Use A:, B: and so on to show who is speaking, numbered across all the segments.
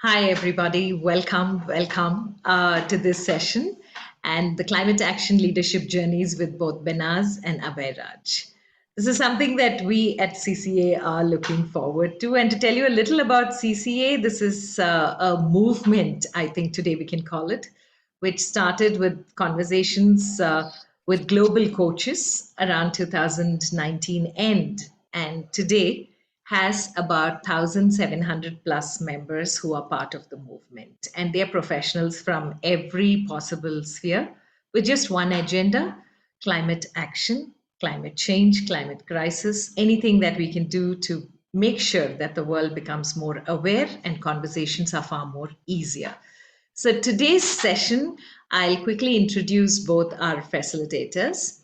A: Hi, everybody. Welcome to this session and the climate action leadership journeys with both Behnaaz and Abhayraj. This is something that we at CCA are looking forward to. And to tell you a little about CCA, this is a movement, I think today we can call it, which started with conversations with global coaches around 2019 end. And today, has about 1,700 plus members who are part of the movement. And they're professionals from every possible sphere with just one agenda: climate action, climate change, climate crisis, anything that we can do to make sure that the world becomes more aware and conversations are far more easier. So today's session, I'll quickly introduce both our facilitators.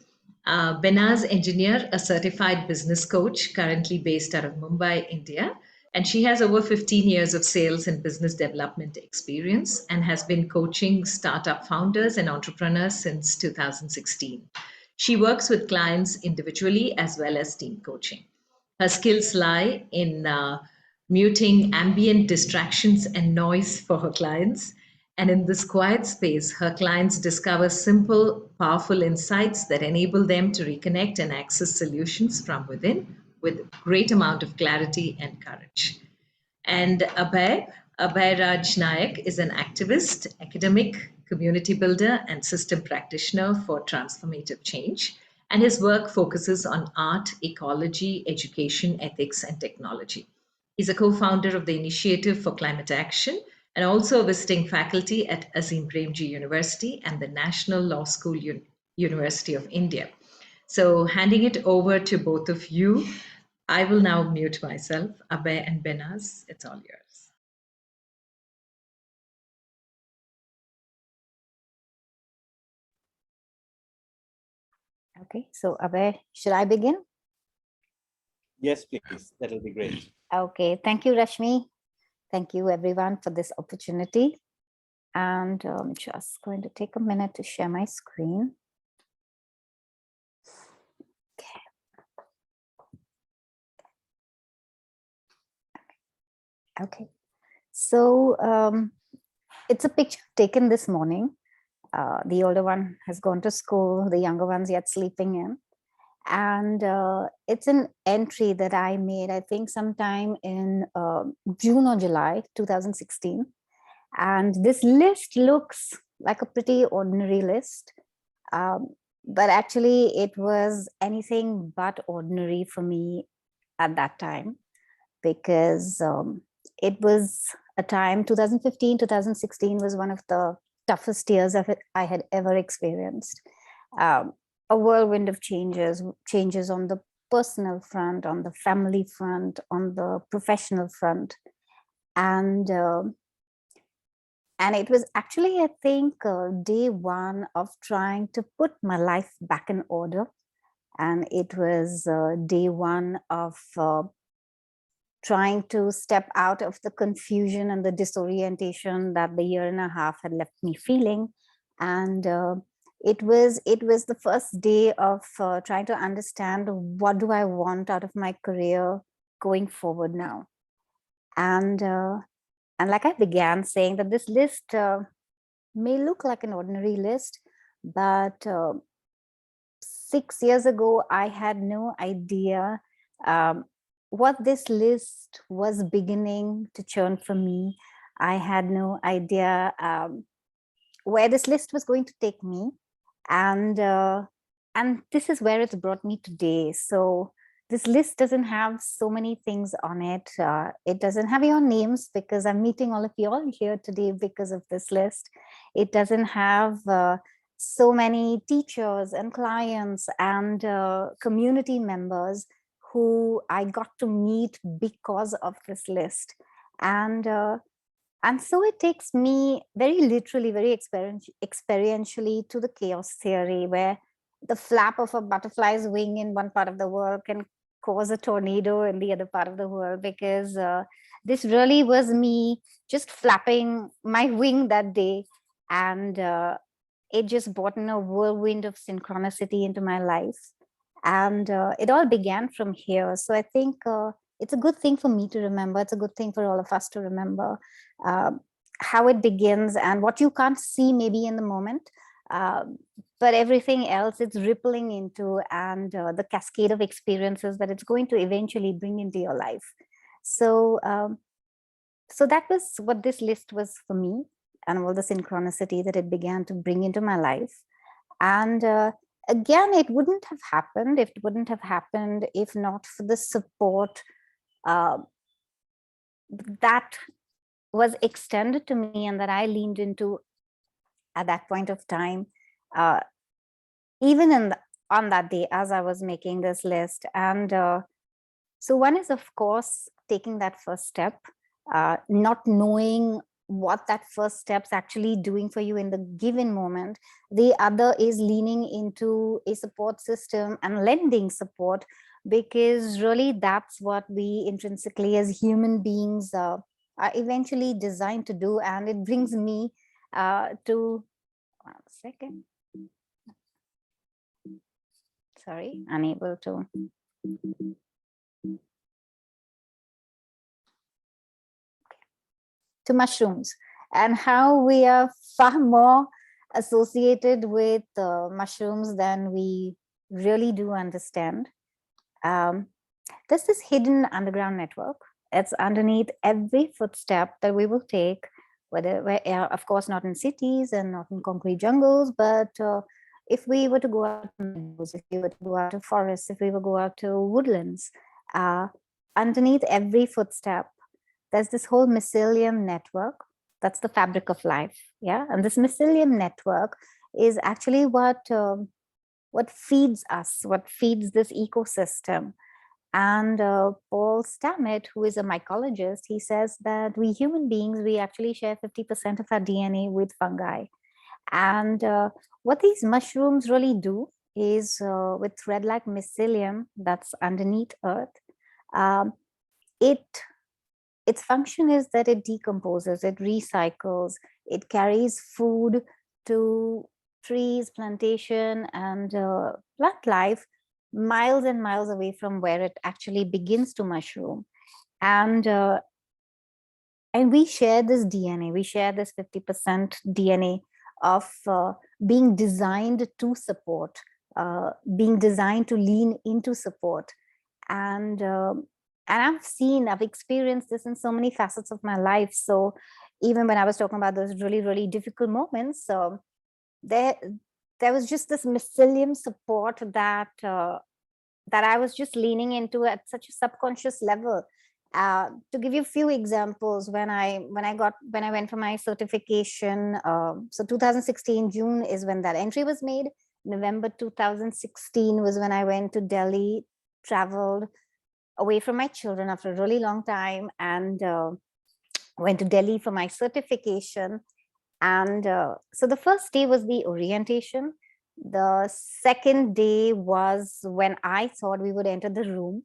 A: Behnaaz Engineer, a certified business coach currently based out of Mumbai, India. And she has over 15 years of sales and business development experience and has been coaching startup founders and entrepreneurs since 2016. She works with clients individually as well as team coaching. Her skills lie in muting ambient distractions and noise for her clients. And in this quiet space, her clients discover simple, powerful insights that enable them to reconnect and access solutions from within with great amount of clarity and courage. And Abhayraj Naik is an activist, academic, community builder, and system practitioner for transformative change. And his work focuses on art, ecology, education, ethics, and technology. He's a co founder of the Initiative for Climate Action and also a visiting faculty at Azim Premji University and the National Law School University of India. So, handing it over to both of you, I will now mute myself. Abhay and Behnaaz, it's all yours.
B: Okay, so Abhay, should I begin?
C: Yes, please. That'll be great.
B: Okay, thank you, Rashmi. Thank you, everyone, for this opportunity. And I'm just going to take a minute to share my screen. Okay. Okay, so it's a picture taken this morning. The older one has gone to school, the younger one's yet sleeping in. And it's an entry that I made, I think, sometime in June or July 2016. And this list looks like a pretty ordinary list. But actually, it was anything but ordinary for me at that time, because it was a time, 2015, 2016 was one of the toughest years I had ever experienced. A whirlwind of changes on the personal front, on the family front, on the professional front. And it was actually, I think, day one of trying to put my life back in order. And it was day one of trying to step out of the confusion and the disorientation that the year and a half had left me feeling. And it was the first day of trying to understand, what do I want out of my career going forward now? And like I began saying, that this list may look like an ordinary list, but 6 years ago, I had no idea what this list was beginning to churn for me. I had no idea where this list was going to take me. And this is where it's brought me today. So this list doesn't have so many things on it. It doesn't have your names, because I'm meeting all of you all here today because of this list. It doesn't have so many teachers and clients and community members who I got to meet because of this list. And so it takes me very literally, very experientially to the chaos theory, where the flap of a butterfly's wing in one part of the world can cause a tornado in the other part of the world, because this really was me just flapping my wing that day. And it just brought in a whirlwind of synchronicity into my life. And it all began from here. So I think it's a good thing for me to remember. It's a good thing for all of us to remember how it begins and what you can't see maybe in the moment. But everything else it's rippling into, and the cascade of experiences that it's going to eventually bring into your life. So, so that was what this list was for me, and all the synchronicity that it began to bring into my life. And again, it wouldn't have happened if not for the support that was extended to me and that I leaned into at that point of time, even on that day as I was making this list. And so one is, of course, taking that first step, not knowing what that first step's actually doing for you in the given moment. The other is leaning into a support system and lending support, because really that's what we intrinsically as human beings are eventually designed to do. And it brings me to, 1 second. Sorry, unable to. To mushrooms, and how we are far more associated with mushrooms than we really do understand. There's this hidden underground network. It's underneath every footstep that we will take, whether of course not in cities and not in concrete jungles, but if we were to go out to meadows, if we were to go out to forests, if we were to go out to woodlands, underneath every footstep there's this whole mycelium network. That's the fabric of life. Yeah. And this mycelium network is actually what feeds us, what feeds this ecosystem. And Paul Stamets, who is a mycologist, he says that we human beings, we actually share 50% of our DNA with fungi. And what these mushrooms really do is with thread-like mycelium that's underneath earth, its function is that it decomposes, it recycles, it carries food to trees, plantation, and plant life miles and miles away from where it actually begins to mushroom. And we share this DNA, we share this 50% DNA of being designed to support, being designed to lean into support. And I've experienced this in so many facets of my life. So even when I was talking about those really, really difficult moments, there was just this mycelium support that I was just leaning into at such a subconscious level. To give you a few examples, when I went for my certification, so 2016 June is when that entry was made. November 2016 was when I went to Delhi, traveled away from my children after a really long time, and went to Delhi for my certification. And so the first day was the orientation. The second day was when I thought we would enter the room,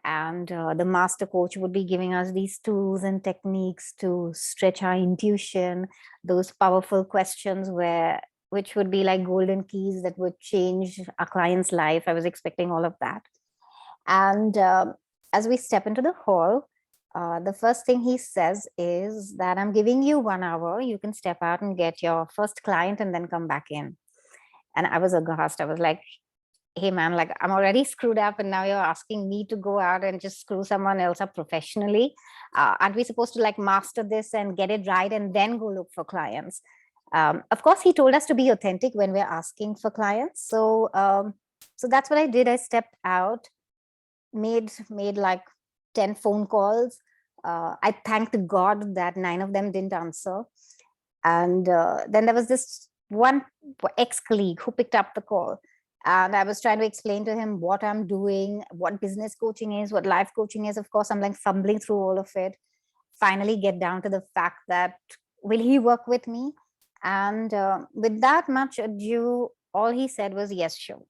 B: and the master coach would be giving us these tools and techniques to stretch our intuition, those powerful questions which would be like golden keys that would change our client's life. I was expecting all of that. And as we step into the hall, the first thing he says is that I'm giving you 1 hour. You can step out and get your first client and then come back in. And I was aghast. I was like, hey man, like I'm already screwed up and now you're asking me to go out and just screw someone else up professionally. Aren't we supposed to like master this and get it right and then go look for clients? Of course, he told us to be authentic when we're asking for clients. So that's what I did. I stepped out, made like 10 phone calls. I thanked God that 9 of them didn't answer. And then there was this one ex-colleague who picked up the call. And I was trying to explain to him what I'm doing, what business coaching is, what life coaching is. Of course, I'm like fumbling through all of it. Finally get down to the fact that, will he work with me? And with that much ado, all he said was, yes, sure.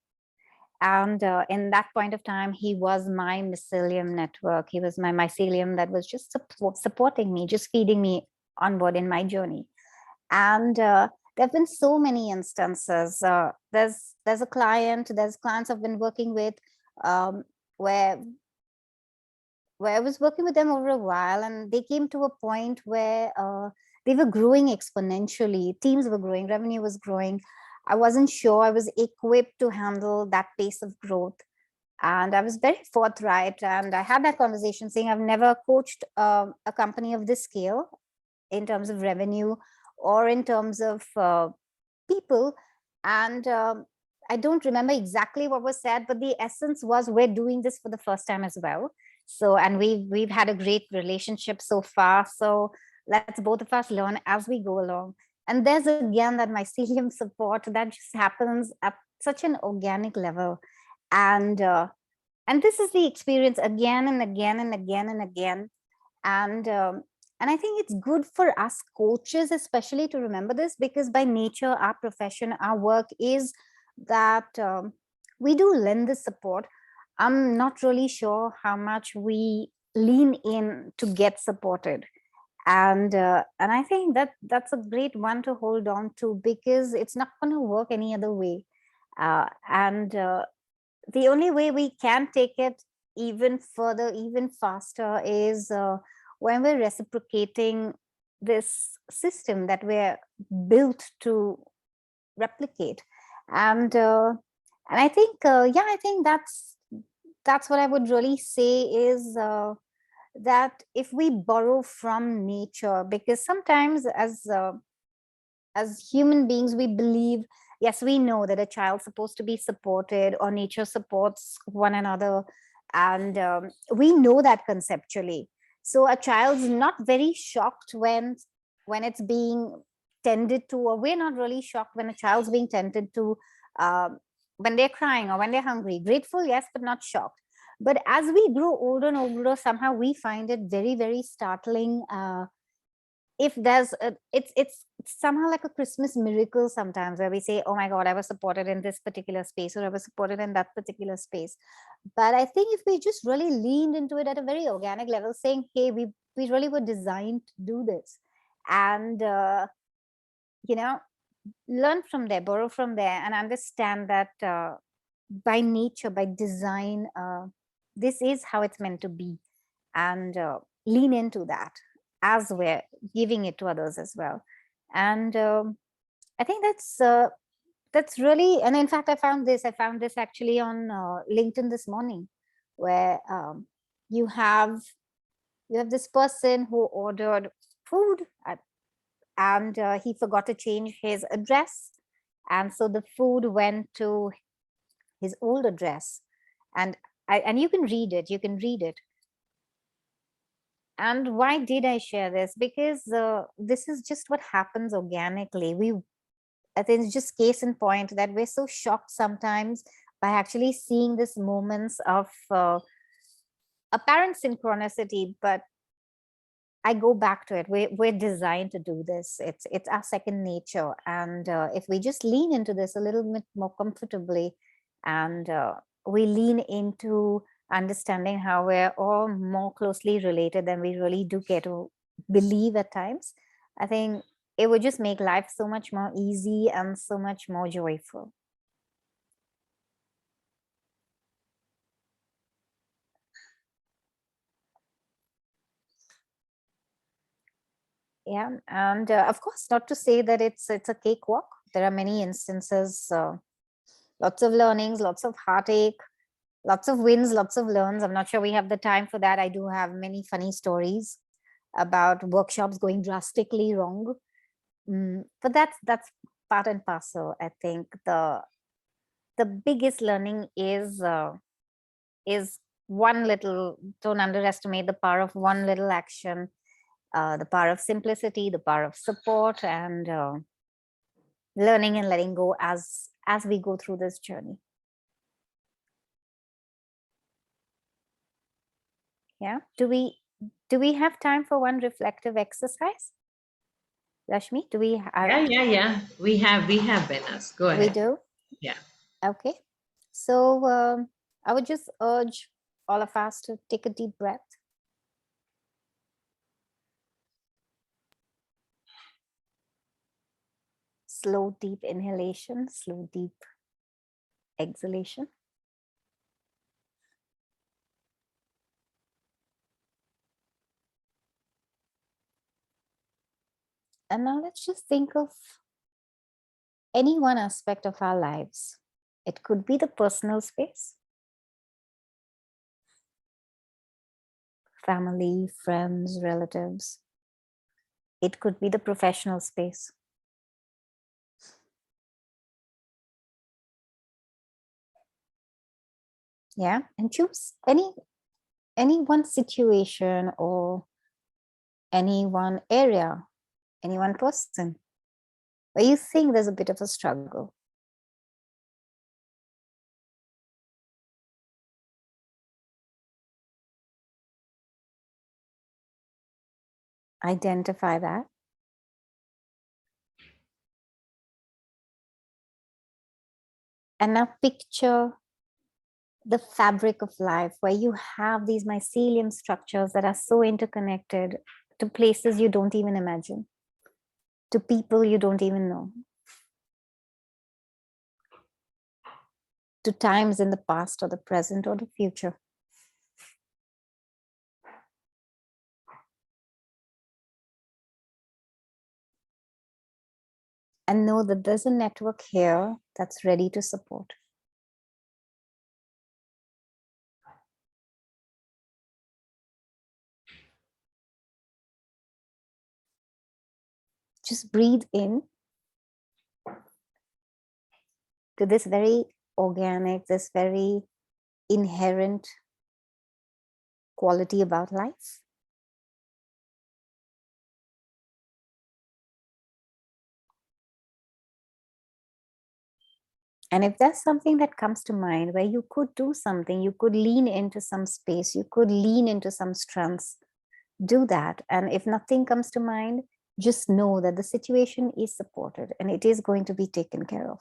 B: And in that point of time, he was my mycelium network. He was my mycelium that was just supporting me, just feeding me onward in my journey. And there have been so many instances. There's clients I've been working with where where I was working with them over a while, and they came to a point where they were growing exponentially. Teams were growing, revenue was growing. I wasn't sure I was equipped to handle that pace of growth. And I was very forthright, and I had that conversation saying I've never coached a company of this scale in terms of revenue or in terms of people. And I don't remember exactly what was said, but the essence was we're doing this for the first time as well. So, and we've had a great relationship so far. So let's both of us learn as we go along. And there's again that mycelium support that just happens at such an organic level. And this is the experience again and again and again and again. And I think it's good for us coaches, especially, to remember this, because by nature, our profession, our work is that we do lend the support. I'm not really sure how much we lean in to get supported. And I think that that's a great one to hold on to, because it's not going to work any other way. And the only way we can take it even further, even faster, is when we're reciprocating this system that we're built to replicate. And I think yeah, I think that's what I would really say is that if we borrow from nature, because sometimes as human beings, we believe, yes, we know that a child's supposed to be supported, or nature supports one another. And we know that conceptually. So a child's not very shocked when it's being tended to, or we're not really shocked when a child's being tended to, when they're crying or when they're hungry. Grateful, yes, but not shocked. But as we grow older and older, somehow we find it very, very startling. If there's it's somehow like a Christmas miracle sometimes, where we say, oh my God, I was supported in this particular space, or I was supported in that particular space. But I think if we just really leaned into it at a very organic level, saying, hey, we really were designed to do this, and you know, learn from there, borrow from there, and understand that by nature, by design, this is how it's meant to be, and lean into that as we're giving it to others as well. And I think that's really, and in fact, I found this actually on LinkedIn this morning, where you have this person who ordered food and he forgot to change his address, and so the food went to his old address. And you can read it. And why did I share this? Because this is just what happens organically. I think it's just case in point that we're so shocked sometimes by actually seeing these moments of apparent synchronicity. But I go back to it. We're designed to do this. It's our second nature. And if we just lean into this a little bit more comfortably, and we lean into understanding how we're all more closely related than we really do get to believe at times, I think it would just make life so much more easy and so much more joyful. Yeah, and of course, not to say that it's a cakewalk. There are many instances, lots of learnings, lots of heartache, lots of wins, lots of learns. I'm not sure we have the time for that. I do have many funny stories about workshops going drastically wrong. But that's part and parcel. I think the biggest learning is one little, don't underestimate the power of one little action, the power of simplicity, the power of support, and learning and letting go as we go through this journey. Yeah. Do we have time for one reflective exercise? Rashmi, do we have?
A: Yeah. We have Behnaaz. Go ahead.
B: We do?
A: Yeah.
B: Okay. So I would just urge all of us to take a deep breath. Slow, deep inhalation, slow, deep exhalation. And now let's just think of any one aspect of our lives. It could be the personal space, family, friends, relatives. It could be the professional space. Yeah, and choose any one situation or any one area, any one person where you think there's a bit of a struggle. Identify that. And now picture the fabric of life where you have these mycelium structures that are so interconnected to places you don't even imagine, to people you don't even know, to times in the past or the present or the future. And know that there's a network here that's ready to support. Just breathe in to this very organic, this very inherent quality about life. And if there's something that comes to mind where you could do something, you could lean into some space, you could lean into some strengths, do that. And if nothing comes to mind, just know that the situation is supported and it is going to be taken care of.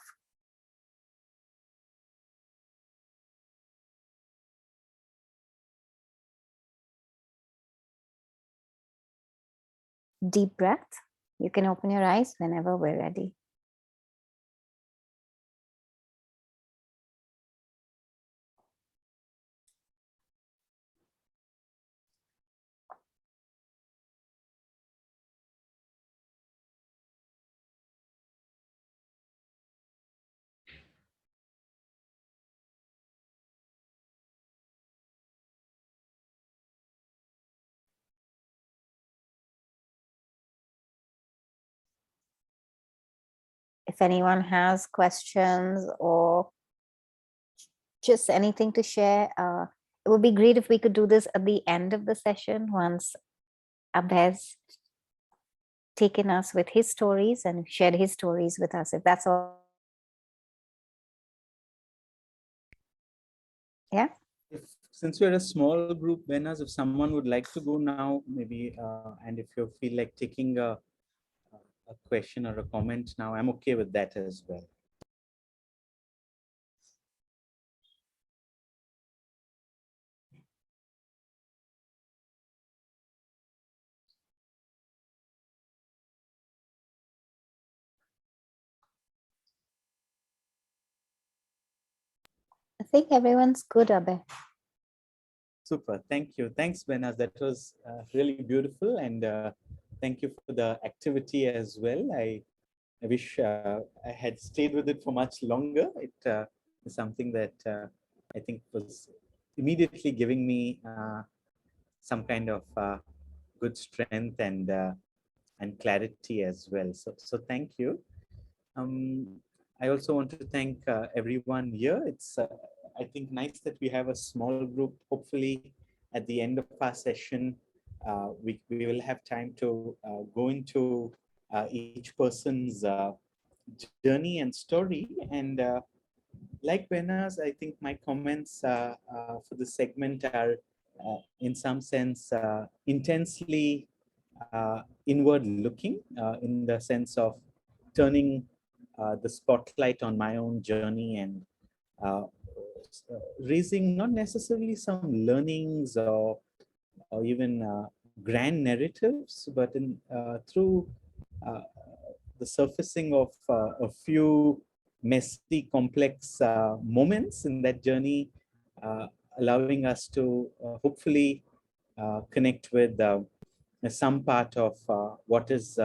B: Deep breath. You can open your eyes whenever we're ready. If anyone has questions or just anything to share, it would be great if we could do this at the end of the session once Abhayr's taken us with his stories and shared his stories with us, if that's all. Yeah.
C: Since we're a small group, Behnaaz, if someone would like to go now, maybe, and if you feel like taking a question or a comment now, I'm okay with that as well.
B: I think everyone's good, Abhay.
C: Super. Thank you. Thanks, Behnaaz. That was really beautiful. And thank you for the activity as well. I wish I had stayed with it for much longer. It is something that I think was immediately giving me some kind of good strength and clarity as well. So thank you. I also want to thank everyone here. It's I think nice that we have a small group. Hopefully, at the end of our session, we will have time to go into each person's journey and story. And like Behnaaz, I think my comments for the segment are, in some sense, intensely inward looking, in the sense of turning the spotlight on my own journey and uh, raising not necessarily some learnings or even grand narratives, but through uh, the surfacing of a few messy, complex moments in that journey, uh, allowing us to hopefully connect with some part of what is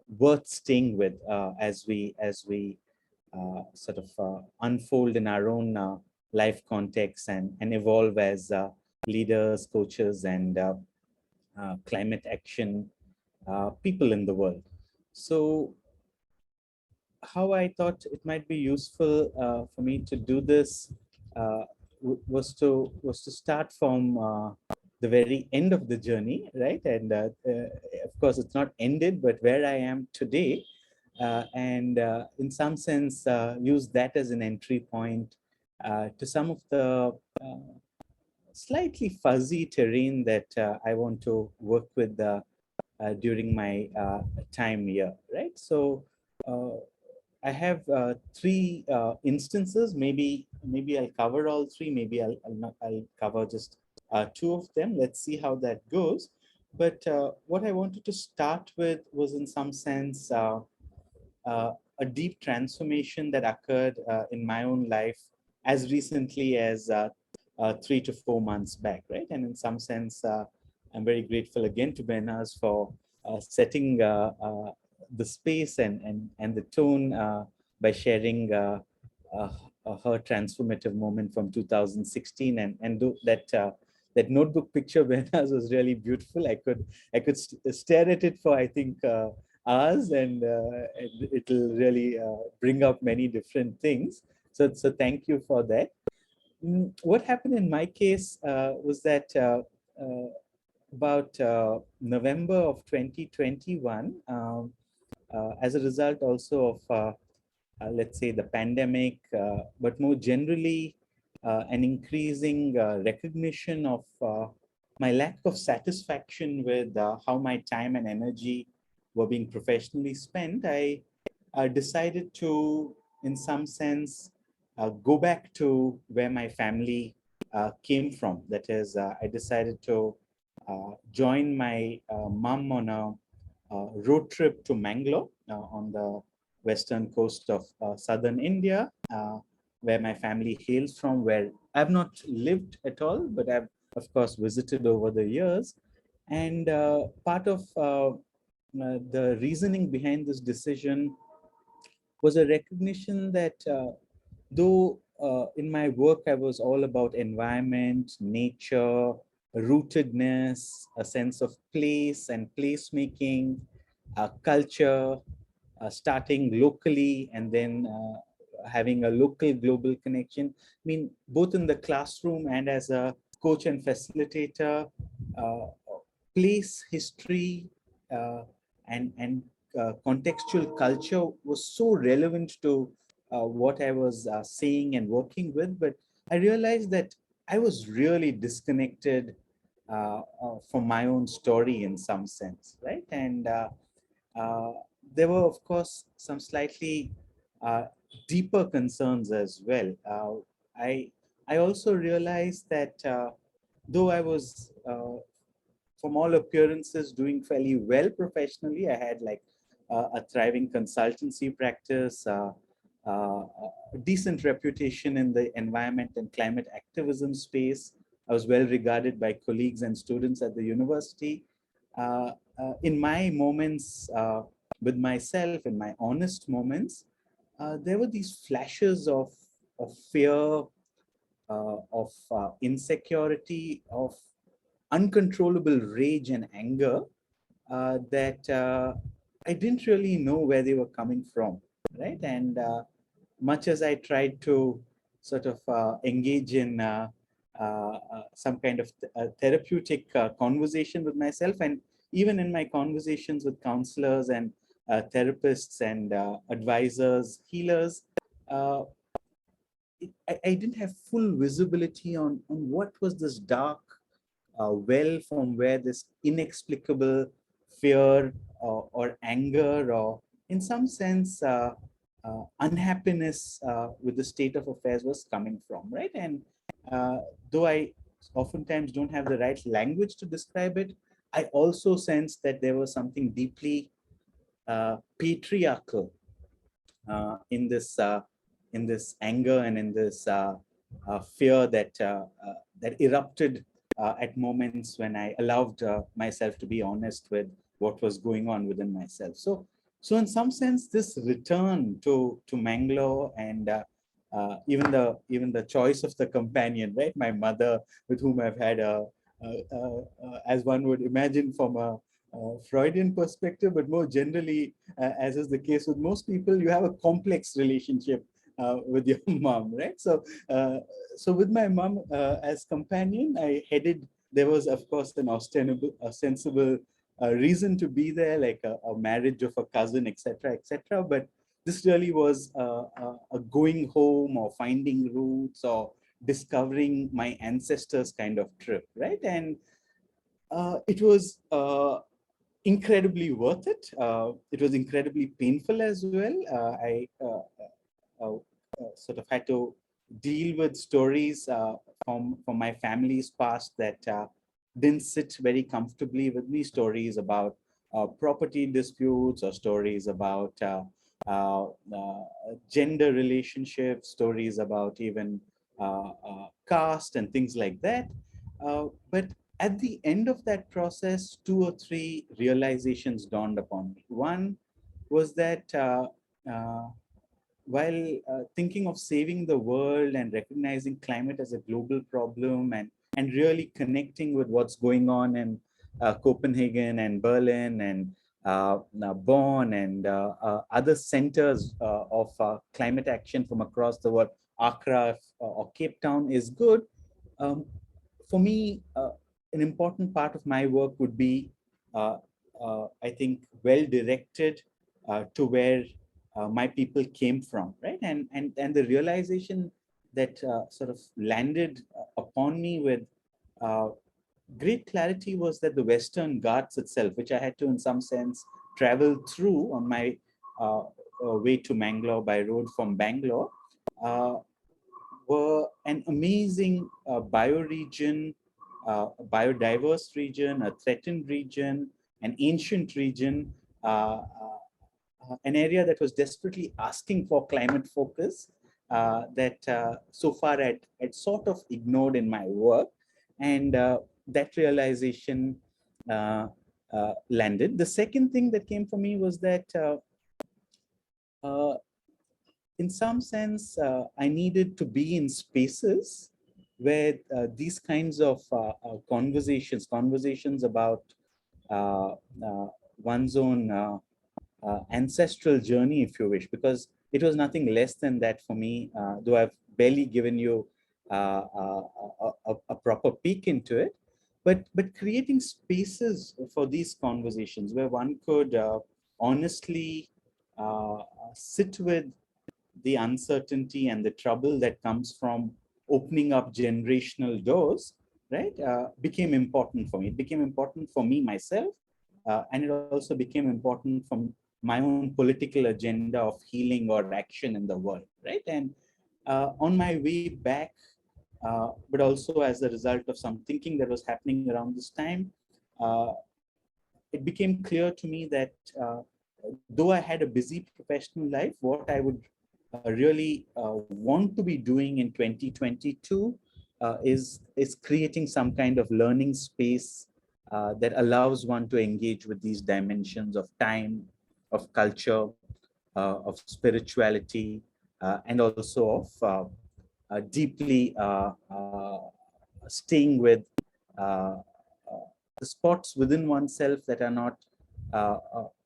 C: worth staying with as we sort of unfold in our own life context and evolve as leaders, coaches, and climate action people in the world. So how I thought it might be useful for me to do this was to start from the very end of the journey, right? And of course, it's not ended, but where I am today, and in some sense, use that as an entry point to some of the slightly fuzzy terrain that I want to work with during my time here, right? So. I have three instances. Maybe I'll cover all three. Maybe I'll cover just two of them. Let's see how that goes. But what I wanted to start with was, in some sense, a deep transformation that occurred in my own life as recently as 3 to 4 months back, right? And in some sense, I'm very grateful again to Behnaaz for setting the space and the tone by sharing uh, her transformative moment from 2016, that notebook picture Behnaaz was really beautiful. I could stare at it for I think hours, and it'll really bring up many different things. So thank you for that. What happened in my case was that about November of 2021, as a result also of, let's say, the pandemic, but more generally, an increasing recognition of my lack of satisfaction with how my time and energy were being professionally spent. I decided to, in some sense, go back to where my family came from. That is, I decided to join my mom on a road trip to Mangalore on the western coast of southern India, where my family hails from, where I've not lived at all, but I've, of course, visited over the years. And part of the reasoning behind this decision was a recognition that though in my work I was all about environment, nature, rootedness, a sense of place and placemaking, culture, starting locally and then having a local global connection. I mean, both in the classroom and as a coach and facilitator, uh, place, history, uh, and contextual culture was so relevant to what I was saying and working with. But I realized that I was really disconnected from my own story in some sense, right? And uh, there were, of course, some slightly uh, deeper concerns as well. I also realized that though I was, from all appearances, doing fairly well professionally, I had like a thriving consultancy practice, a decent reputation in the environment and climate activism space. I was well regarded by colleagues and students at the university. In my moments with myself, in my honest moments, there were these flashes of fear, of insecurity, of uncontrollable rage and anger that I didn't really know where they were coming from, right? And much as I tried to sort of engage in some kind of therapeutic conversation with myself, and even in my conversations with counselors and therapists and advisors, healers, uh, I didn't have full visibility on what was this dark well from where this inexplicable fear or anger or in some sense unhappiness with the state of affairs was coming from, right? And though I oftentimes don't have the right language to describe it, I also sensed that there was something deeply patriarchal in this anger and in this fear that erupted at moments when I allowed myself to be honest with what was going on within myself. So in some sense, this return to Mangalore and even the choice of the companion, right? My mother, with whom I've had as one would imagine from a Freudian perspective, but more generally, as is the case with most people, you have a complex relationship with your mom, right? So with my mom as companion, I headed. There was, of course, an ostensible reason to be there, like a marriage of a cousin, etc., etc. But this really was a going home or finding roots or discovering my ancestors kind of trip, right? And it was incredibly worth it. It was incredibly painful as well. I sort of had to deal with stories from my family's past that didn't sit very comfortably with me. Stories about property disputes, or stories about uh, uh, gender relationships, stories about even caste and things like that. But at the end of that process, two or three realizations dawned upon me. One was that uh, while thinking of saving the world and recognizing climate as a global problem, and really connecting with what's going on in Copenhagen and Berlin and Bonn and other centers of climate action from across the world, Accra or Cape Town is good. Um, for me, an important part of my work would be, I think, well directed to where my people came from, right? And the realization that sort of landed upon me with uh, great clarity was that the Western Ghats itself, which I had to, in some sense, travel through on my way to Mangalore by road from Bangalore, uh, were an amazing bioregion, a biodiverse region, a threatened region, an ancient region, an area that was desperately asking for climate focus that so far I'd sort of ignored in my work. And that realization landed. The second thing that came for me was that uh, in some sense, I needed to be in spaces where these kinds of conversations about uh, one's own ancestral journey, if you wish, because it was nothing less than that for me, though I've barely given you a proper peek into it. But creating spaces for these conversations where one could honestly sit with the uncertainty and the trouble that comes from opening up generational doors, right, became important for me. It became important for me myself, and it also became important from my own political agenda of healing or action in the world, right? And on my way back, but also as a result of some thinking that was happening around this time, uh, it became clear to me that though I had a busy professional life, what I would really want to be doing in 2022 is creating some kind of learning space that allows one to engage with these dimensions of time, of culture, of spirituality, and also of deeply staying with uh, the spots within oneself that are not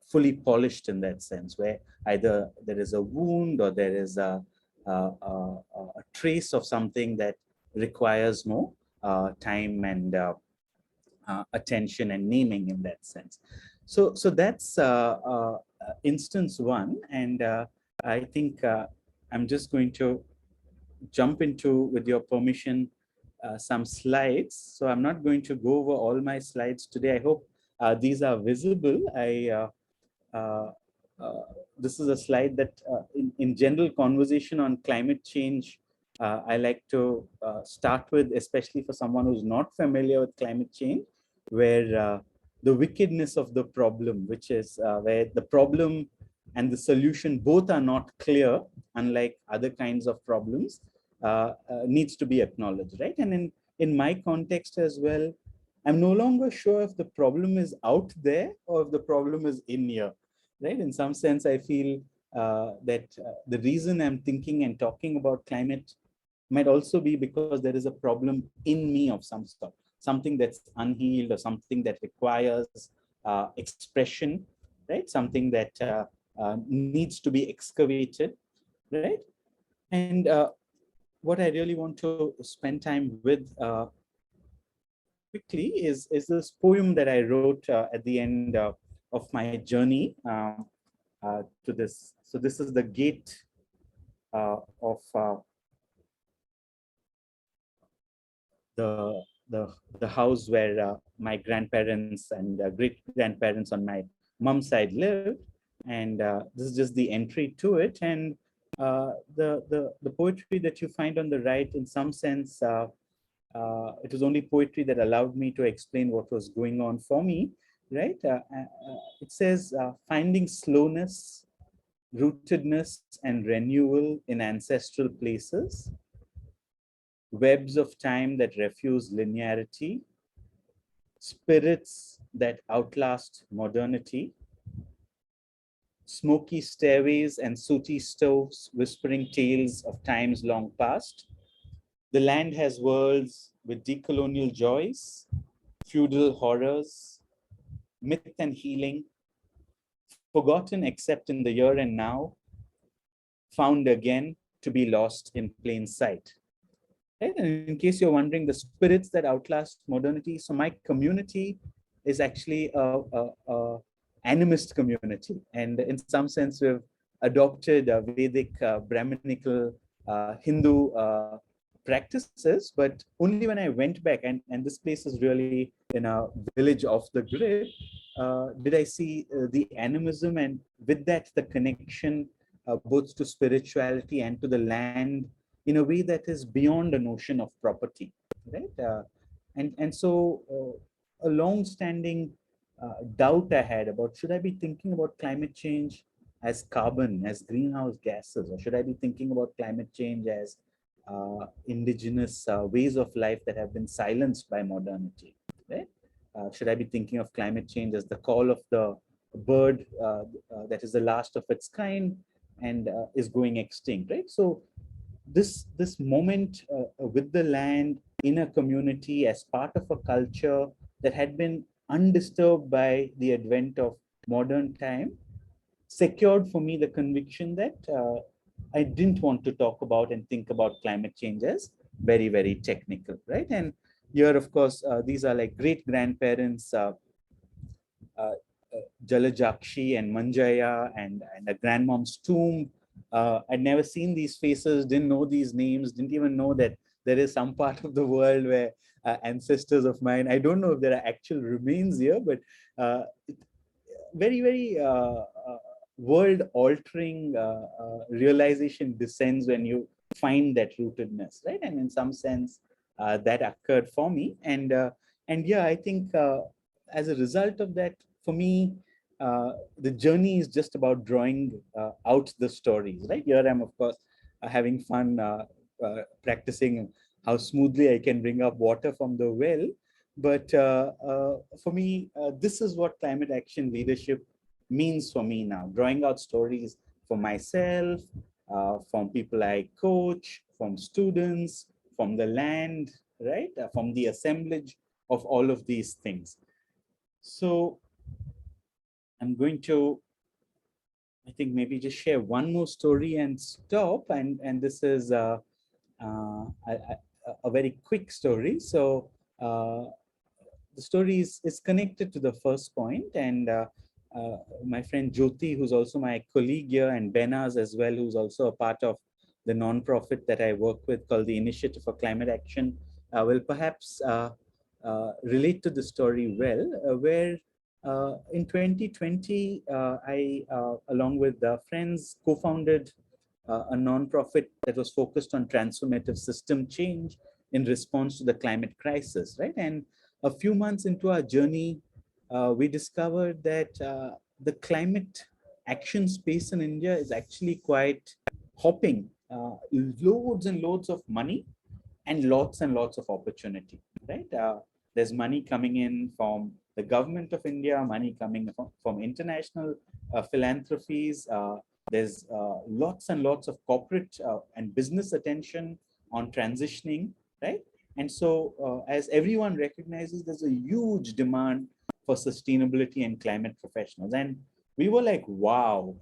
C: fully polished in that sense, where either there is a wound or there is a trace of something that requires more time and attention and naming in that sense. So that's instance one, and I think I'm just going to jump into, with your permission, some slides. So I'm not going to go over all my slides today. I hope these are visible. Uh, uh, this is a slide that in general conversation on climate change, I like to start with, especially for someone who's not familiar with climate change, where the wickedness of the problem, which is where the problem and the solution both are not clear, unlike other kinds of problems, needs to be acknowledged, right? And in my context as well, I'm no longer sure if the problem is out there or if the problem is in here, right? In some sense, I feel that the reason I'm thinking and talking about climate might also be because there is a problem in me of some sort, something that's unhealed or something that requires expression, right? Something that needs to be excavated, right? And what I really want to spend time with quickly is this poem that I wrote at the end of my journey to this. So this is the gate of the the house where my grandparents and great grandparents on my mom's side lived, and this is just the entry to it. And the poetry that you find on the right, in some sense, it was only poetry that allowed me to explain what was going on for me, right? It says, finding slowness, rootedness, and renewal in ancestral places, webs of time that refuse linearity, spirits that outlast modernity, smoky stairways and sooty stoves whispering tales of times long past. The land has worlds with decolonial joys, feudal horrors, myth and healing, forgotten except in the here and now, found again to be lost in plain sight. Right? And in case you're wondering, the spirits that outlast modernity, so my community is actually a animist community. And in some sense, we've adopted Vedic, Brahminical, Hindu practices. But only when I went back, and this place is really in a village off the grid, did I see the animism, and with that, the connection both to spirituality and to the land in a way that is beyond a notion of property, right? And so a long-standing doubt I had about, should I be thinking about climate change as carbon, as greenhouse gases, or should I be thinking about climate change as indigenous ways of life that have been silenced by modernity, right? Should I be thinking of climate change as the call of the bird that is the last of its kind and is going extinct, right? So this moment with the land in a community as part of a culture that had been undisturbed by the advent of modern time secured for me the conviction that I didn't want to talk about and think about climate change as very, very technical, right? And here, of course, these are like great grandparents, uh, Jalajakshi and Manjaya, and a grandmom's tomb. I'd never seen these faces, didn't know these names, didn't even know that there is some part of the world where ancestors of mine, I don't know if there are actual remains here, but very, very world altering realization descends when you find that rootedness, right? And in some sense, that occurred for me. And yeah, I think as a result of that, for me, the journey is just about drawing out the stories, right? Here I'm, of course, having fun practicing how smoothly I can bring up water from the well. But for me, this is what climate action leadership means for me now, drawing out stories for myself, from people I coach, from students, from the land, right? From the assemblage of all of these things. So I'm going to, I think, maybe just share one more story and stop. And this is a very quick story. So the story is connected to the first point, and my friend Jyoti, who's also my colleague here, and Behnaaz as well, who's also a part of the non-profit that I work with called the Initiative for Climate Action, will perhaps relate to the story well, where in 2020, I, along with friends, co-founded a non-profit that was focused on transformative system change in response to the climate crisis, right? And a few months into our journey, we discovered that the climate action space in India is actually quite hopping, loads and loads of money and lots of opportunity, right? There's money coming in from the government of India, money coming from international philanthropies. There's lots and lots of corporate and business attention on transitioning, right? And so, as everyone recognizes, there's a huge demand for sustainability and climate professionals. And we were like, wow,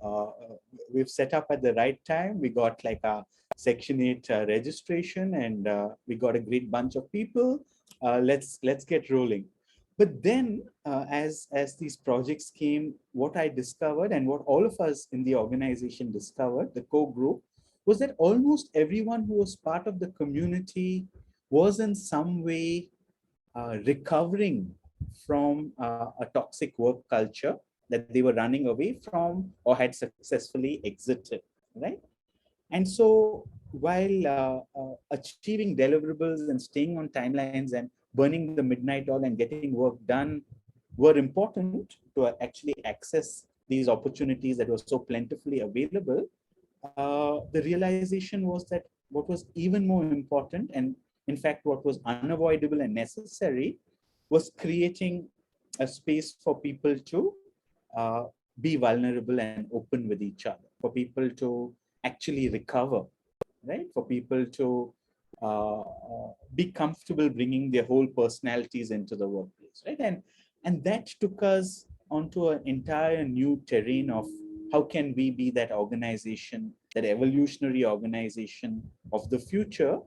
C: we've set up at the right time. We got like a Section 8 registration, and we got a great bunch of people. Let's get rolling. But then, as these projects came, what I discovered and what all of us in the organization discovered, the core group, was that almost everyone who was part of the community was in some way recovering from a toxic work culture that they were running away from or had successfully exited, right? And so while achieving deliverables and staying on timelines and burning the midnight oil and getting work done were important to actually access these opportunities that were so plentifully available, the realization was that what was even more important, and in fact, what was unavoidable and necessary, was creating a space for people to uh, be vulnerable and open with each other, for people to actually recover, right? For people to be comfortable bringing their whole personalities into the workplace, right? And that took us onto an entire new terrain of how can we be that organization, that evolutionary organization of the future,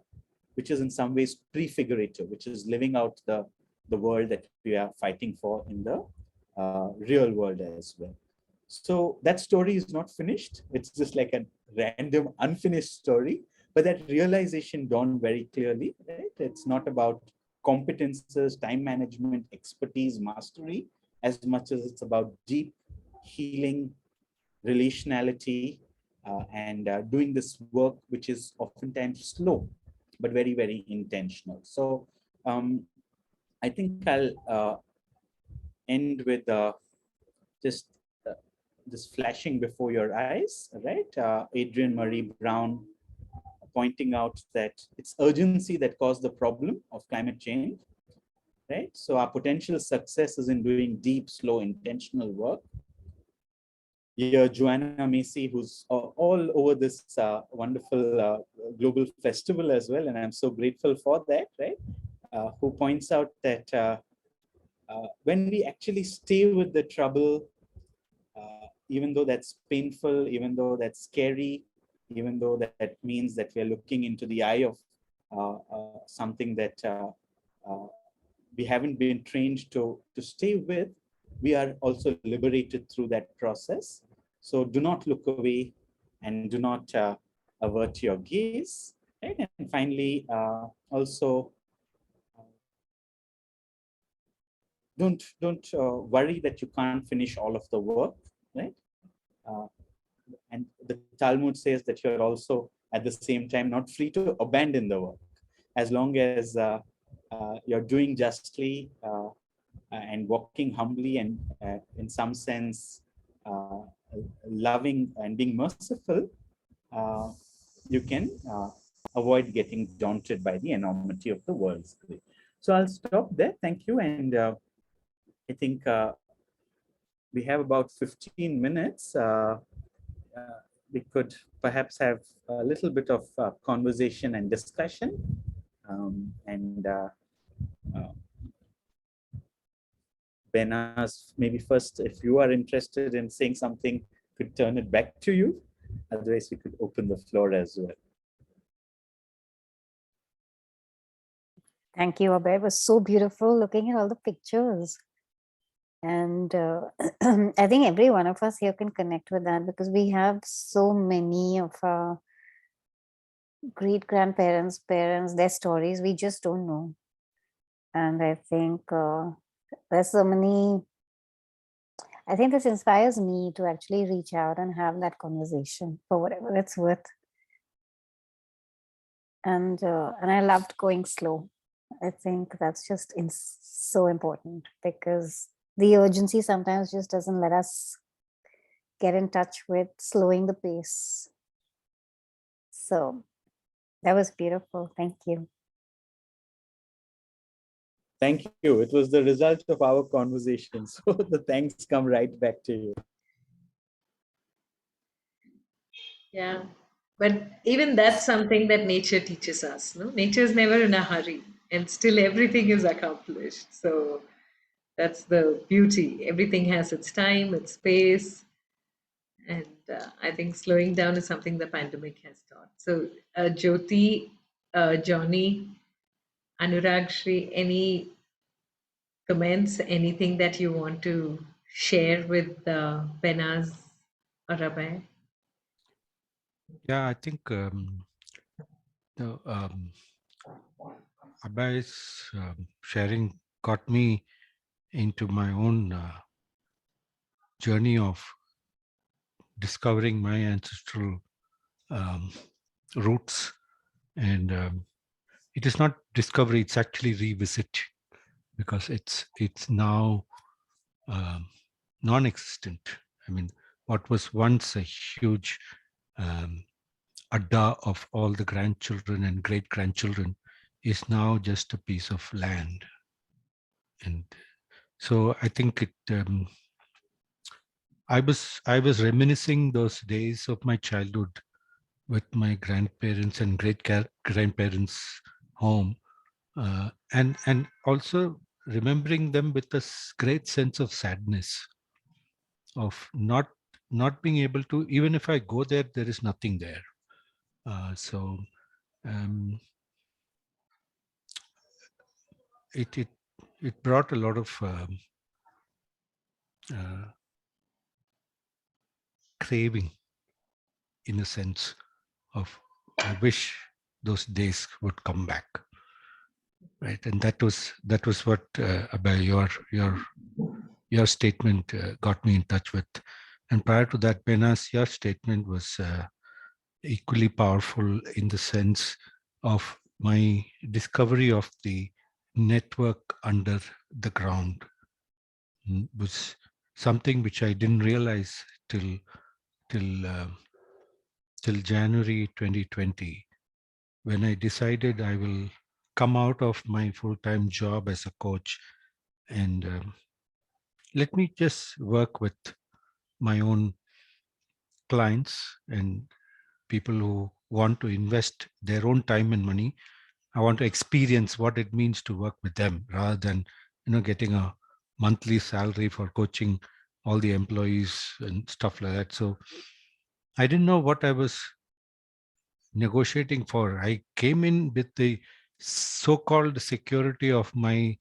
C: which is in some ways prefigurative, which is living out the world that we are fighting for in the real world as well. So that story is not finished. It's just like a random unfinished story, but that realization dawned very clearly, right? It's not about competences, time management, expertise, mastery, as much as it's about deep healing, relationality, and doing this work, which is oftentimes slow, but very, very intentional. So I think I'll end with just just flashing before your eyes, right? Adrienne Marie Brown pointing out that it's urgency that caused the problem of climate change, right? So our potential success is in doing deep, slow, intentional work. Here, Joanna Macy, who's all over this wonderful global festival as well, and I'm so grateful for that, right? Who points out that when we actually stay with the trouble, even though that's painful, even though that's scary, even though that means that we are looking into the eye of something that we haven't been trained to stay with, we are also liberated through that process. So do not look away and do not avert your gaze. Right? And finally, also don't worry that you can't finish all of the work, right? Uh, and the Talmud says that you're also at the same time not free to abandon the work, as long as you're doing justly and walking humbly and in some sense loving and being merciful, uh, you can avoid getting daunted by the enormity of the world's greed. So I'll stop there. Thank you. And I think we have about 15 minutes. We could perhaps have a little bit of conversation and discussion. And Behnaaz, maybe first, if you are interested in saying something, could turn it back to you. Otherwise, we could open the floor as well.
B: Thank you, Abhay. It was so beautiful looking at all the pictures. And I think every one of us here can connect with that because we have so many of our great grandparents, parents, their stories, we just don't know. And I think there's so many, I think this inspires me to actually reach out and have that conversation for whatever it's worth. And I loved going slow. I think that's just so important because the urgency sometimes just doesn't let us get in touch with slowing the pace. So that was beautiful. Thank you.
C: Thank you. It was the result of our conversation. So the thanks come right back to you.
A: Yeah. But even that's something that nature teaches us. No, nature is never in a hurry, and still everything is accomplished. So that's the beauty. Everything has its time, its space, and I think slowing down is something the pandemic has taught. So, Jyoti, Johnny, Anurag, Shri, any comments, anything that you want to share with Behnaaz or Abhay?
D: Yeah, I think the Abhay's sharing got me into my own journey of discovering my ancestral um, roots. And it is not discovery, it's actually revisit, because it's now non-existent. I mean, what was once a huge adda of all the grandchildren and great-grandchildren is now just a piece of land. And so I think I was reminiscing those days of my childhood with my grandparents and grandparents home, and also remembering them with this great sense of sadness of not being able to, even if I go there, there is nothing there. So um, it brought a lot of uh, craving, in a sense of I wish those days would come back, right? And that was what about your statement got me in touch with. And prior to that, Behnaaz, your statement was equally powerful in the sense of my discovery of the network under the ground was something which I didn't realize till till uh, till January 2020, when I decided I will come out of my full-time job as a coach and let me just work with my own clients and people who want to invest their own time and money. I want to experience what it means to work with them rather than, getting a monthly salary for coaching all the employees and stuff like that. So I didn't know what I was negotiating for. I came in with the so-called security of my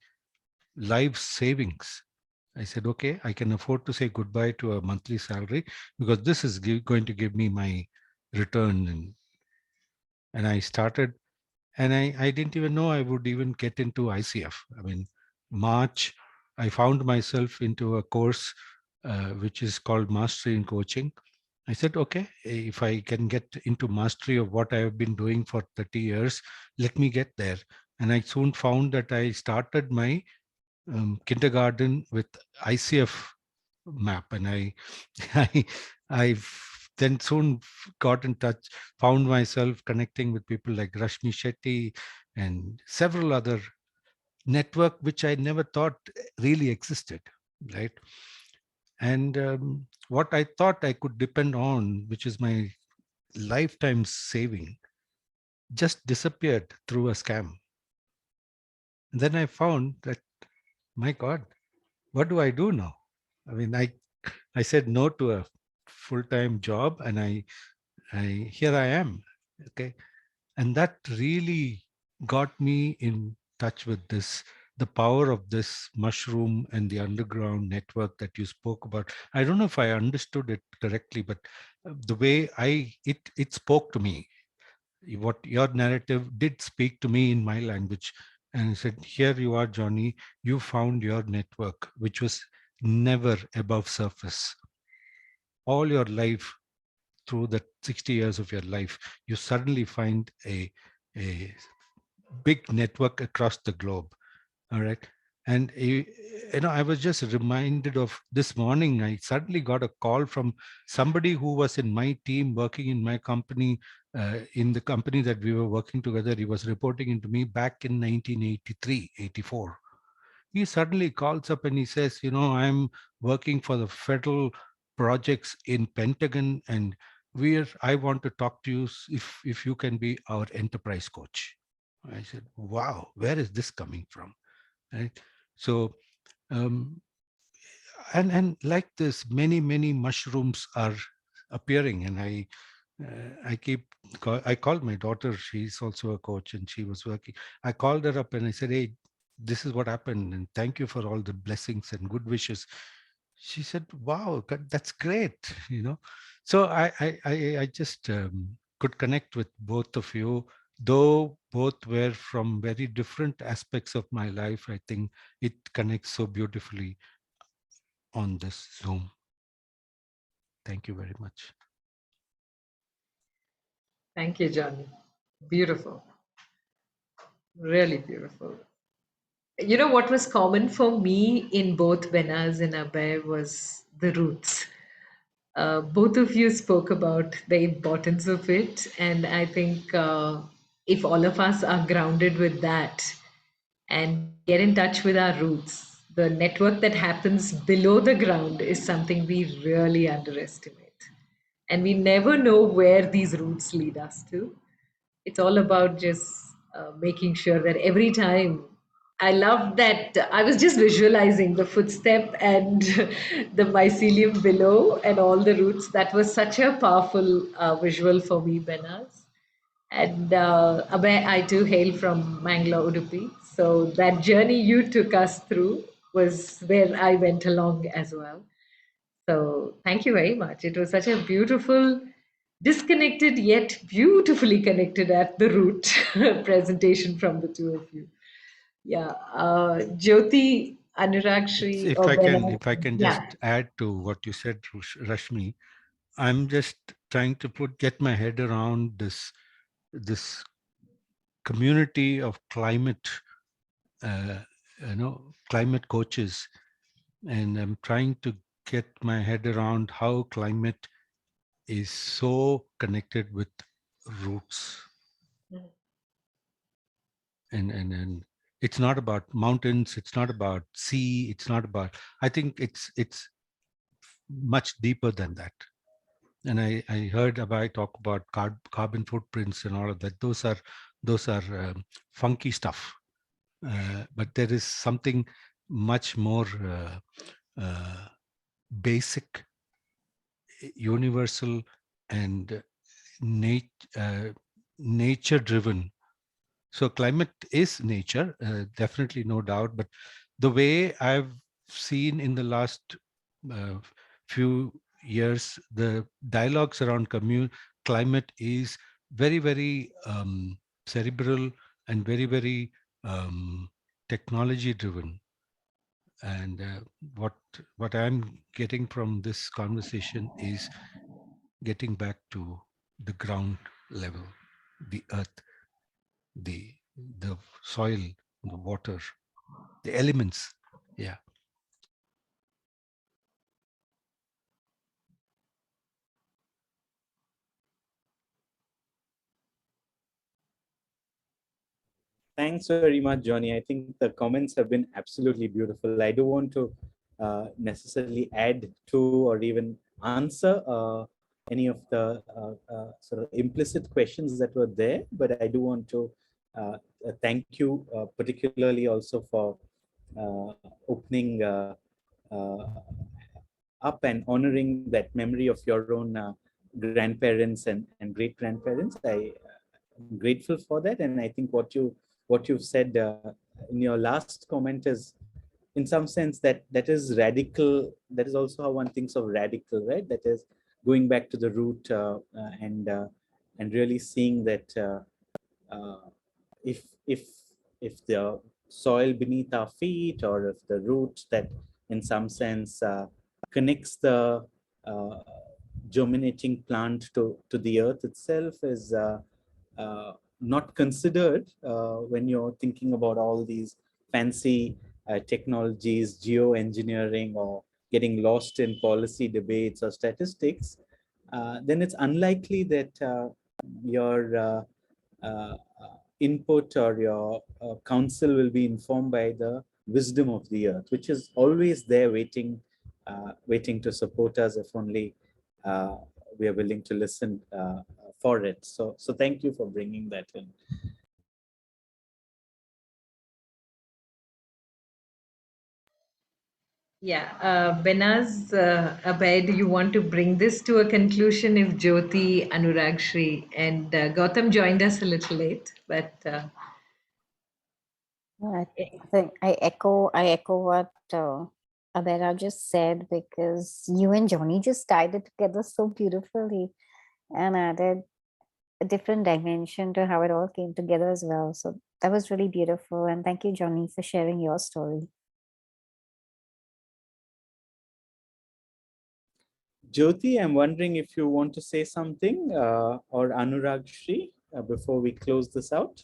D: life savings. I said, okay, I can afford to say goodbye to a monthly salary because this is going to give me my return. And I started, and I didn't even know I would even get into ICF. I mean, March, I found myself into a course which is called Mastery in Coaching. I said, okay, if I can get into mastery of what I have been doing for 30 years, let me get there. And I soon found that I started my kindergarten with ICF map, and I, I then soon got in touch, found myself connecting with people like Rashmi Shetty and several other network which I never thought really existed, right? And what I thought I could depend on, which is my lifetime saving, just disappeared through a scam. And then I found that, my God, what do I do now? I mean, I said no to a full-time job, and I here I am. Okay. And that really got me in touch with this, the power of this mushroom and the underground network that you spoke about. I don't know if I understood it correctly, but the way it spoke to me, what your narrative did speak to me in my language. And he said, here you are, Johnny, you found your network, which was never above surface. All your life, through the 60 years of your life, you suddenly find a big network across the globe. All right. And I was just reminded of this morning, I suddenly got a call from somebody who was in my team working in my company, in the company that we were working together. He was reporting into me back in 1983, 84. he suddenly calls up and he says, I'm working for the federal projects in Pentagon, and I want to talk to you if you can be our enterprise coach. I said, wow, where is this coming from? Right. So um, and like this, many mushrooms are appearing, and I called my daughter. She's also a coach, and she was working. I called her up and I said, hey, this is what happened, and thank you for all the blessings and good wishes. She said, wow, that's great. So I just could connect with both of you, though both were from very different aspects of my life. I think it connects so beautifully on this Zoom. Thank you very much.
A: Thank you, Johnny. Beautiful. Really beautiful. You know what was common for me in both Behnaaz and Abhay was the roots. Both of you spoke about the importance of it, and I think if all of us are grounded with that and we get in touch with our roots, the network that happens below the ground is something we really underestimate. And we never know where these roots lead us to. It's all about just making sure that every time I love that I was just visualizing the footstep and the mycelium below and all the roots. That was such a powerful visual for me, Benas. And Abhay, I too hail from Mangalore, Udupi. So that journey you took us through was where I went along as well. So thank you very much. It was such a beautiful, disconnected yet beautifully connected at the root presentation from the two of you. Yeah. Jyoti,
D: It's,
A: Anuragshri,
D: if
A: or
D: I can,
A: Bella.
D: if I can
A: Yeah.
D: just add to what you said, Rashmi, I'm just trying to get my head around this community of uh, climate coaches, and I'm trying to get my head around how climate is so connected with roots, and it's not about mountains, it's not about sea, it's not about. I think it's much deeper than that. And I heard Abhay talk about carbon footprints and all of that. Those are funky stuff, but there is something much more basic, universal, and nature driven. So climate is nature, definitely, no doubt. But the way I've seen in the last uh, few years, the dialogues around climate is very, very cerebral and very, very technology driven. And what I'm getting from this conversation is getting back to the ground level, the earth, the the soil, the water, the elements. Yeah.
C: Thanks very much, Johnny. I think the comments have been absolutely beautiful. I do want to necessarily add to or even answer any of the sort of implicit questions that were there, but I do want to thank you particularly also for opening uh, up and honoring that memory of your own grandparents and great grandparents. I'm grateful for that, and I think what you've said in your last comment is, in some sense, that is radical. That is also how one thinks of radical, right? That is going back to the root and really seeing that uh, if if if the soil beneath our feet, or if the root that in some sense connects the uh, germinating plant to the earth itself is not considered when you're thinking about all these fancy technologies, geoengineering, or getting lost in policy debates or statistics, then it's unlikely that your uh, input or your counsel will be informed by the wisdom of the earth, which is always there waiting to support us if only we are willing to listen for it. So thank you for bringing that in.
A: Yeah, Behnaaz, Abhay, do you want to bring this to a conclusion? If Jyoti, Anurag, Shri, and Gautam joined us a little late, but
B: I think I echo what Abhayraj just said, because you and Johnny just tied it together so beautifully and added a different dimension to how it all came together as well. So that was really beautiful. And thank you, Johnny, for sharing your story.
C: Jyoti, I'm wondering if you want to say something, or Anurag, Shri, before we close this out.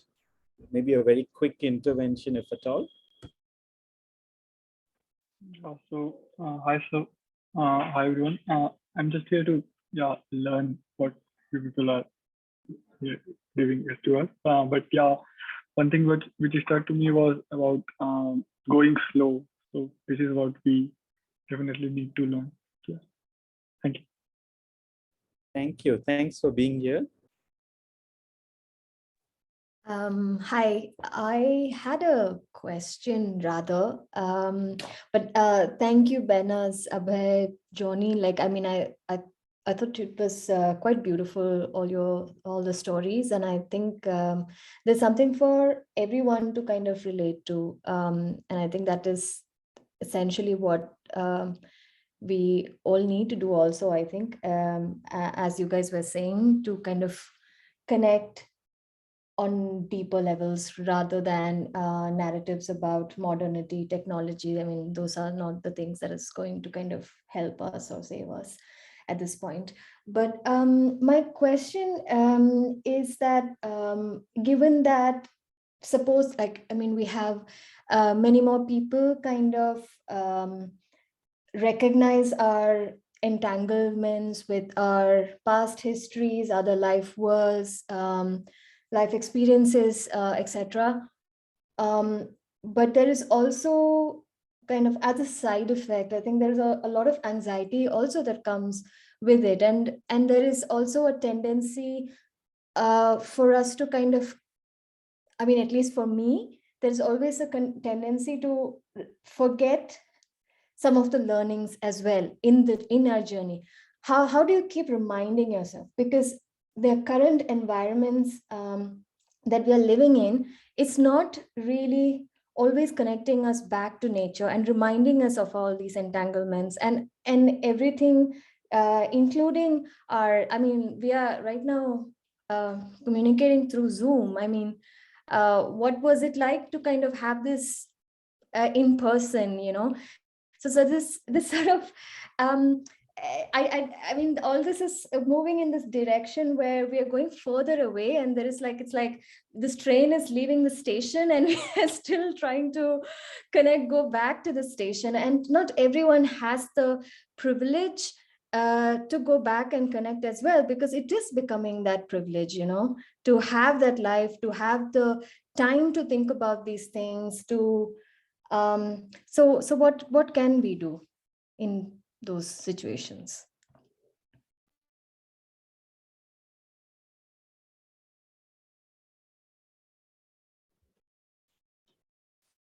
C: Maybe a very quick intervention, if at all.
E: Hi, hi everyone. I'm just here to learn what you people are giving it to us. But one thing which struck to me was about going slow. So this is what we definitely need to learn. Yeah. Thank you.
C: Thank you. Thanks for being here.
F: Hi, I had a question rather, but thank you, Behnaaz, Abhay, Johnny. Like, I mean, I thought it was quite beautiful, all the stories, and I think there's something for everyone to kind of relate to, and I think that is essentially what we all need to do. Also, I think, as you guys were saying, to kind of connect on deeper levels rather than narratives about modernity, technology. I mean, those are not the things that is going to kind of help us or save us at this point. But my question is that given that, suppose, like, I mean, we have many more people kind of recognize our entanglements with our past histories, other life worlds, life experiences, etc. But there is also kind of, as a side effect, I think there's a lot of anxiety also that comes with it, and there is also a tendency for us to kind of, I mean, at least for me, there's always a tendency to forget some of the learnings as well in our journey. How do you keep reminding yourself? Because the current environments that we are living in, it's not really always connecting us back to nature and reminding us of all these entanglements and everything, including our, I mean, we are right now communicating through Zoom. I mean, what was it like to kind of have this in person, you know? So this sort of I mean, all this is moving in this direction where we are going further away, and there is like, it's like this train is leaving the station and we are still trying to go back to the station, and not everyone has the privilege to go back and connect as well, because it is becoming that privilege, you know, to have that life, to have the time to think about these things, to so what can we do in those situations?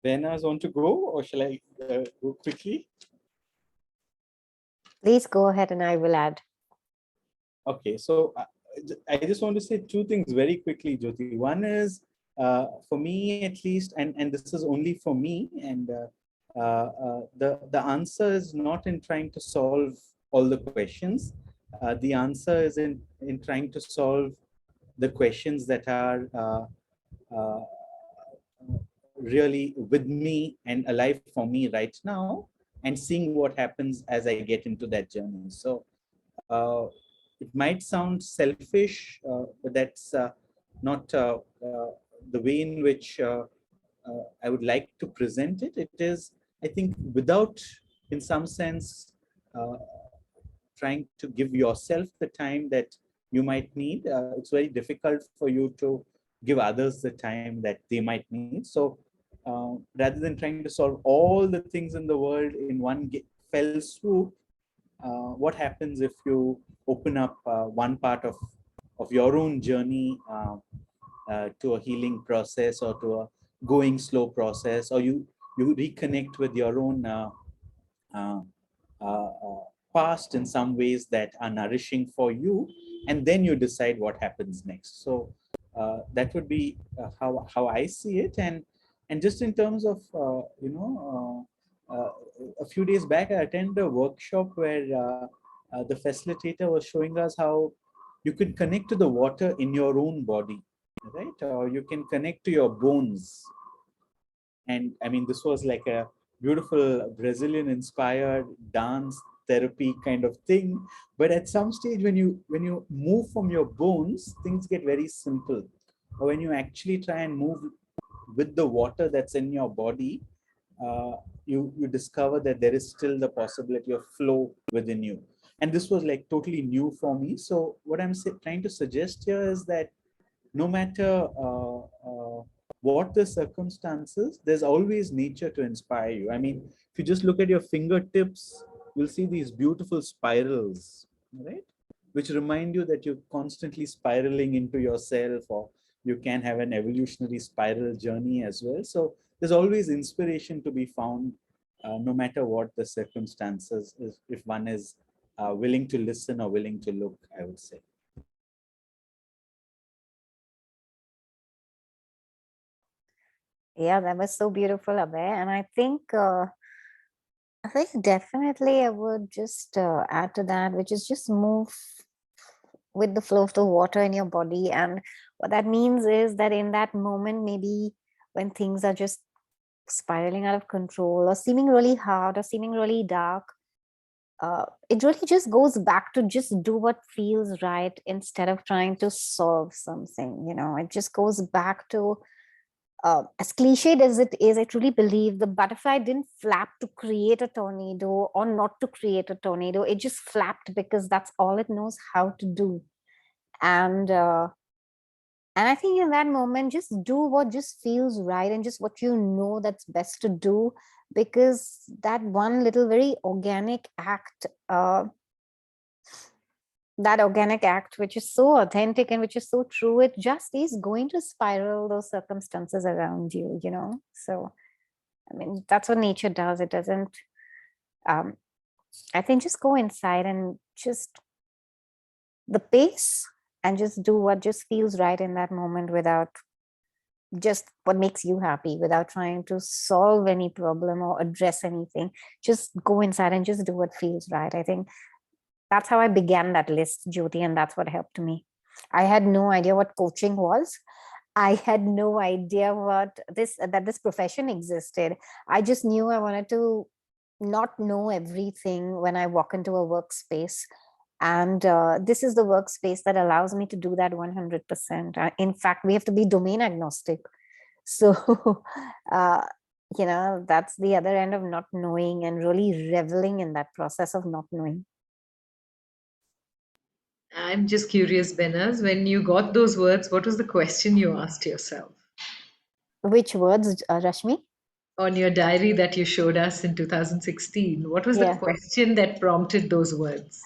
C: Behnaaz, want to go, or shall I go quickly?
B: Please go ahead and I will add.
C: Okay, so I just want to say two things very quickly, Jyoti. One is, for me at least, and this is only for me, and the answer is not in trying to solve all the questions. The answer is in trying to solve the questions that are really with me and alive for me right now, and seeing what happens as I get into that journey. So it might sound selfish, but that's not the way in which I would like to present it. It is, I think, without, in some sense, trying to give yourself the time that you might need. It's very difficult for you to give others the time that they might need. So rather than trying to solve all the things in the world in one fell swoop, what happens if you open up one part of your own journey to a healing process, or to a going slow process, or you reconnect with your own uh, uh, past in some ways that are nourishing for you, and then you decide what happens next. So that would be how I see it. And just in terms of a few days back, I attended a workshop where the facilitator was showing us how you can connect to the water in your own body, right? Or you can connect to your bones. And I mean, this was like a beautiful Brazilian inspired dance therapy kind of thing. But at some stage, when you move from your bones, things get very simple. Or when you actually try and move with the water that's in your body, uh, you discover that there is still the possibility of flow within you. And this was like totally new for me. So what I'm trying to suggest here is that no matter what the circumstances, there's always nature to inspire you. I mean, if you just look at your fingertips, you'll see these beautiful spirals, right? Which remind you that you're constantly spiraling into yourself, or you can have an evolutionary spiral journey as well. So there's always inspiration to be found, no matter what the circumstances, if one is willing to listen or willing to look, I would say.
B: Yeah, that was so beautiful, Abhay. And I think definitely I would just add to that, which is just move with the flow of the water in your body. And what that means is that in that moment, maybe when things are just spiraling out of control, or seeming really hard, or seeming really dark, it really just goes back to just do what feels right instead of trying to solve something. It just goes back to, as cliched as it is, I truly believe the butterfly didn't flap to create a tornado or not to create a tornado. It just flapped because that's all it knows how to do. And I think in that moment, just do what just feels right, and just what you know that's best to do, because that one little very organic act, which is so authentic and which is so true, it just is going to spiral those circumstances around you. So I mean, that's what nature does. It doesn't, I think, just go inside and just the pace, and just do what just feels right in that moment, without just what makes you happy, without trying to solve any problem or address anything. Just go inside and just do what feels right. I think that's how I began that list, Jyoti, and that's what helped me. I had no idea what coaching was. I had no idea that this profession existed. I just knew I wanted to not know everything when I walk into a workspace. And this is the workspace that allows me to do that 100%. In fact, we have to be domain agnostic. So, that's the other end of not knowing, and really reveling in that process of not knowing.
A: I'm just curious, Behnaaz, when you got those words, what was the question you asked yourself?
B: Which words, Rashmi?
A: On your diary that you showed us in 2016, what was the
B: Yeah.
A: question that prompted those words?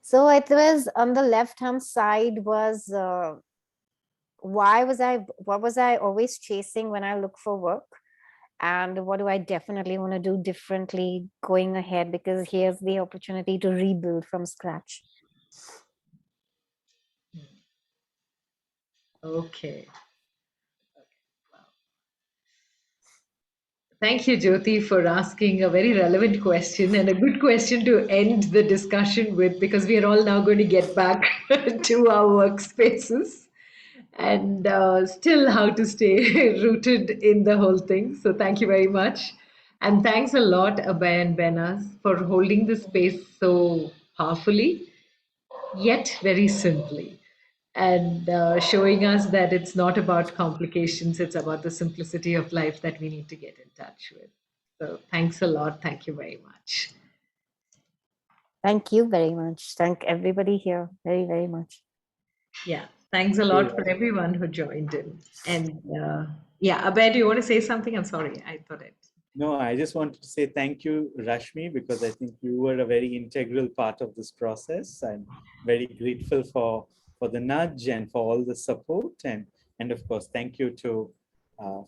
B: So it was on the left-hand side was, what was I always chasing when I look for work? And what do I definitely want to do differently going ahead? Because here's the opportunity to rebuild from scratch.
A: Okay. Thank you, Jyoti, for asking a very relevant question, and a good question to end the discussion with, because we are all now going to get back to our workspaces and still how to stay rooted in the whole thing. So thank you very much. And thanks a lot, Abhay and Behnaaz, for holding the space so powerfully, yet very simply, and showing us that it's not about complications, it's about the simplicity of life that we need to get in touch with. So thanks a lot. Thank you very much.
B: Thank you very much. Thank everybody here very, very much.
A: Yeah, thanks a lot for everyone who joined in. And Yeah, Abhay, do you want to say something? I'm sorry, I thought it.
C: No, I just wanted to say thank you, Rashmi, because I think you were a very integral part of this process. I'm very grateful for the nudge and for all the support. And of course, thank you to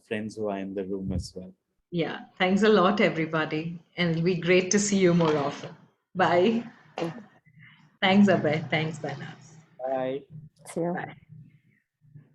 C: friends who are in the room as well.
A: Yeah, thanks a lot, everybody. And it'll be great to see you more often. Bye. Thanks, Abhay. Thanks, Behnaaz.
C: Bye.
B: See you.
A: Bye.